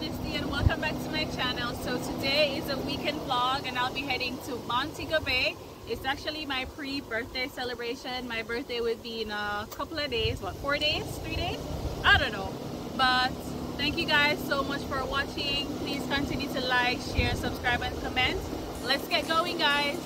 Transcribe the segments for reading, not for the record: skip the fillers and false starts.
Honesty, and welcome back to my channel. So today is a weekend vlog and I'll be heading to Montego Bay. It's actually my pre-birthday celebration. My birthday would be in a couple of days. What, 4 days? 3 days? I don't know. But thank you guys so much for watching. Please continue to like, share, subscribe, and comment. Let's get going, guys.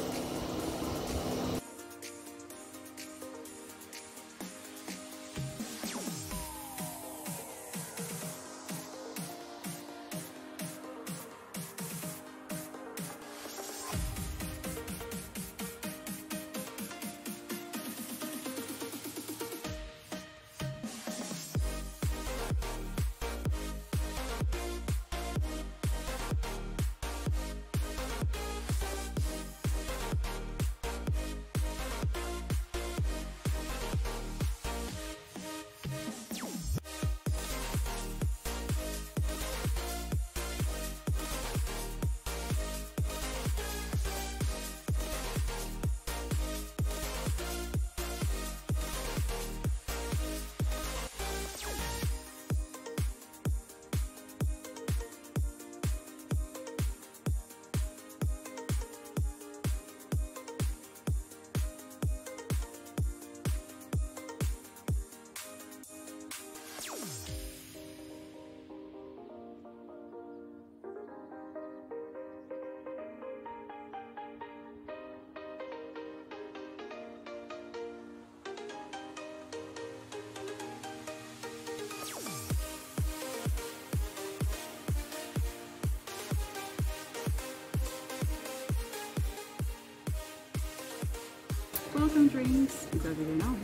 Welcome drinks, because we don't know.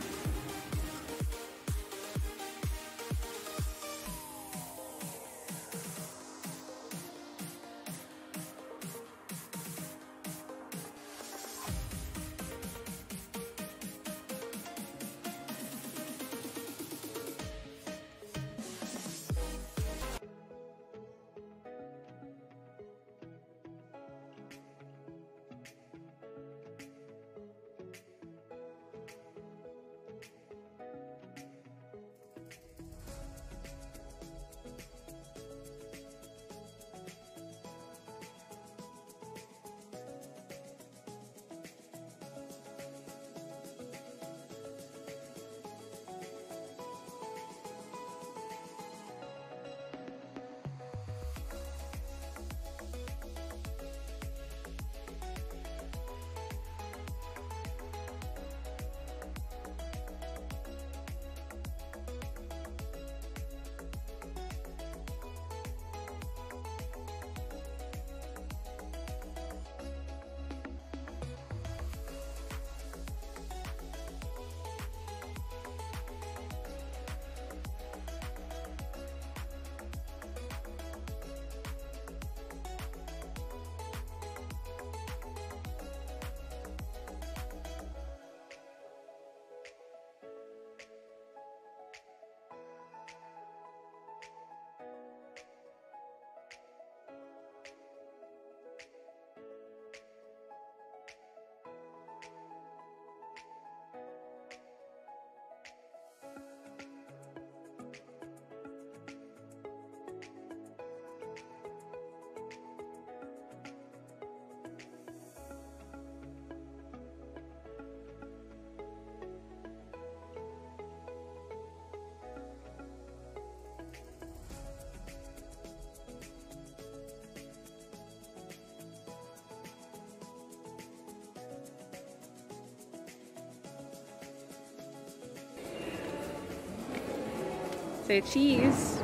Say cheese.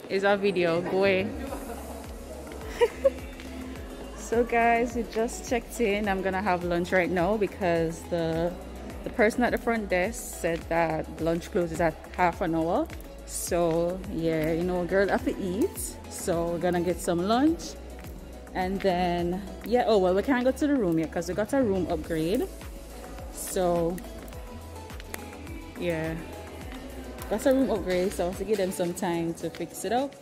Is our video going? So guys, we just checked in. I'm gonna have lunch right now because the person at the front desk said that lunch closes at half an hour. So yeah, you know, girl have to eat. So we're gonna get some lunch. And then yeah, oh well, we can't go to the room yet because we got a room upgrade. So yeah, that's a room upgrade, so I have to give them some time to fix it up.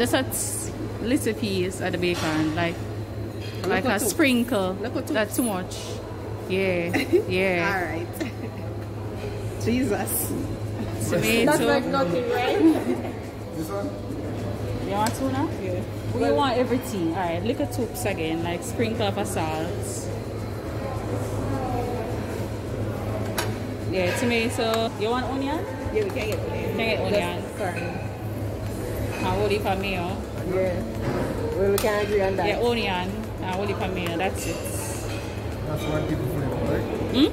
Just a little piece of the bacon, like a sprinkle. That's too much. Yeah, yeah. All right. Jesus. Tomato. That's like nothing, right? This one? You want tuna? Yeah. We want everything. Alright, little tubes again, like sprinkle of salt. Yeah, tomato. You want onion? Yeah, we can get onion. Can get onion. Sorry. And hold it for mayo. Yeah. Well, we can agree on that. Yeah, onion. And hold it for mayo. That's it. That's one people flavor, right?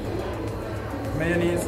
Mayonnaise.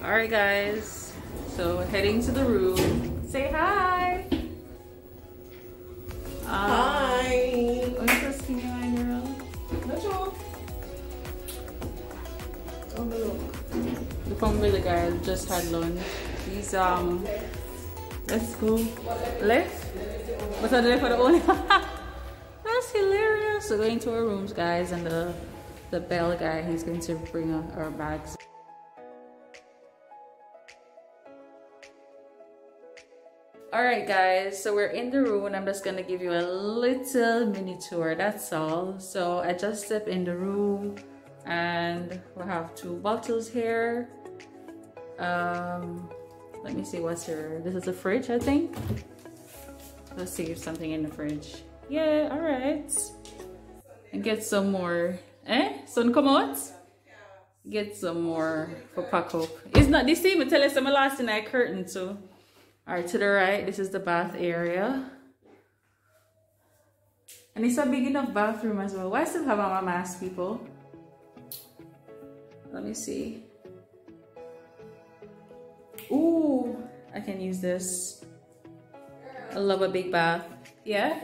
Alright guys, so heading to the room. Say hi! Hi! What's the skinny line, girl? Not sure. Oh, look. The Pomville guy just had lunch. He's let's go. Left? What's that left for the only? That's hilarious. So going to our rooms, guys, and the bell guy, he's going to bring our bags. Alright guys, so we're in the room and I'm just gonna give you a little mini tour, that's all. So I just stepped in the room and we have 2 bottles here. Let me see what's here. This is a fridge, I think. Let's see if something in the fridge. Yeah, alright. And get some more. Sun come out? Get some more for pack up. It's not the same, but tell us I'm last night curtain too. Alright, to the right, this is the bath area. And it's a big enough bathroom as well. Why still have on my mask, people? Let me see. Ooh, I can use this. I love a big bath. Yeah?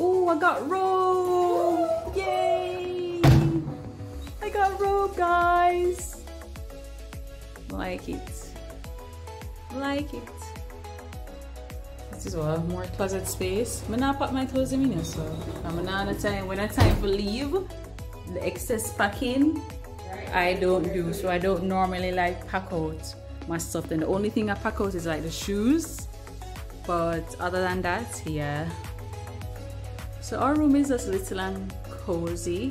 Oh, I got robe! Yay! I got robe, guys! Like it. Like it. This is what, more closet space. I'm not put my clothes in here, so I'm not time. When it's time to leave, the excess packing, I don't do. So I don't normally like pack out my stuff. Then the only thing I pack out is like the shoes. But other than that, yeah. So our room is just little and cozy.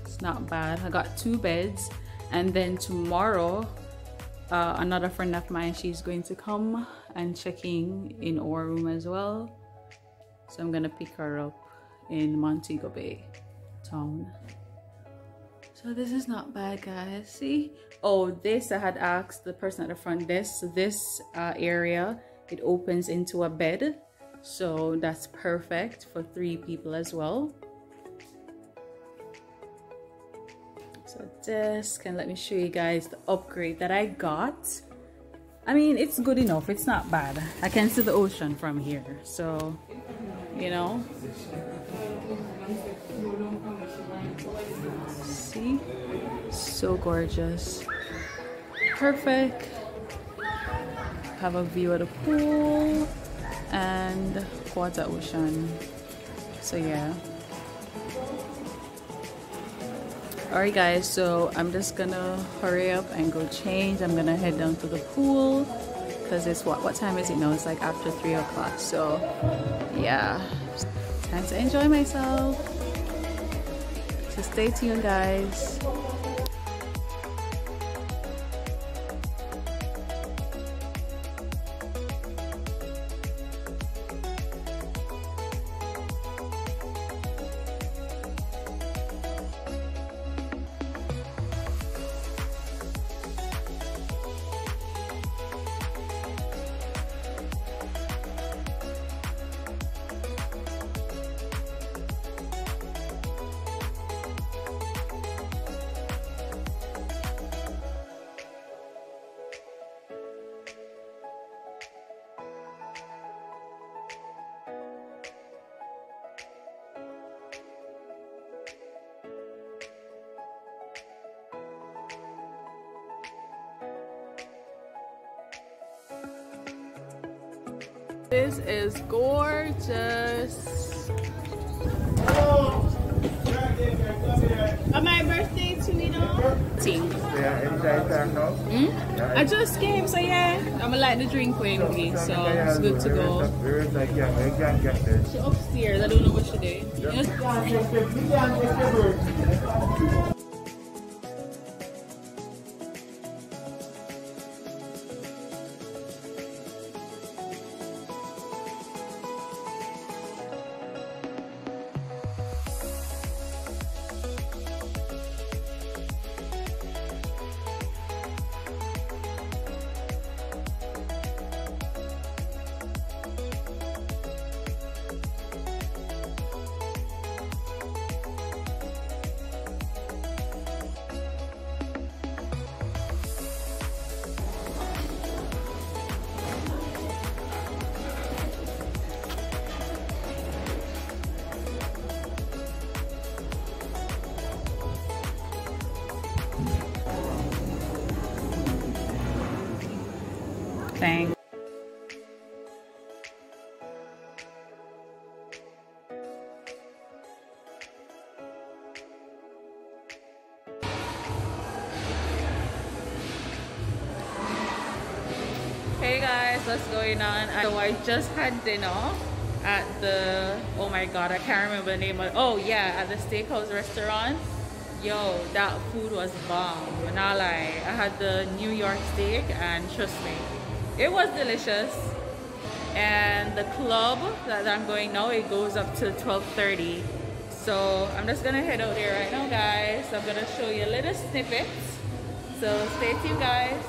It's not bad. I got 2 beds, and then tomorrow another friend of mine, she's going to come and check in our room as well. So I'm gonna pick her up in Montego Bay town. So this is not bad, guys. See? Oh, this I had asked the person at the front desk. So this area, it opens into a bed. So that's perfect for 3 people as well. So desk, and let me show you guys the upgrade that I got. I mean, it's good enough, it's not bad. I can see the ocean from here, so you know. See, so gorgeous, perfect. Have a view of the pool and quarter ocean. So yeah. Alright guys, so I'm just gonna hurry up and go change. I'm gonna head down to the pool because it's what time is it now? It's like after 3 o'clock. So yeah, time to enjoy myself. So stay tuned, guys. This is gorgeous. On my birthday too, you know? I just came, so yeah. I'm like the drink queen, so it's good to go. She upstairs, I don't know what she did. Thanks. Hey guys, what's going on? So I just had dinner at the, oh my god, I can't remember the name of, oh yeah, at the steakhouse restaurant. Yo, that food was bomb. I'm not lie. I had the New York steak and trust me, it was delicious. And the club that I'm going now, it goes up to 12:30. So I'm just gonna head out there right now, guys. I'm gonna show you a little snippet. So stay tuned, guys.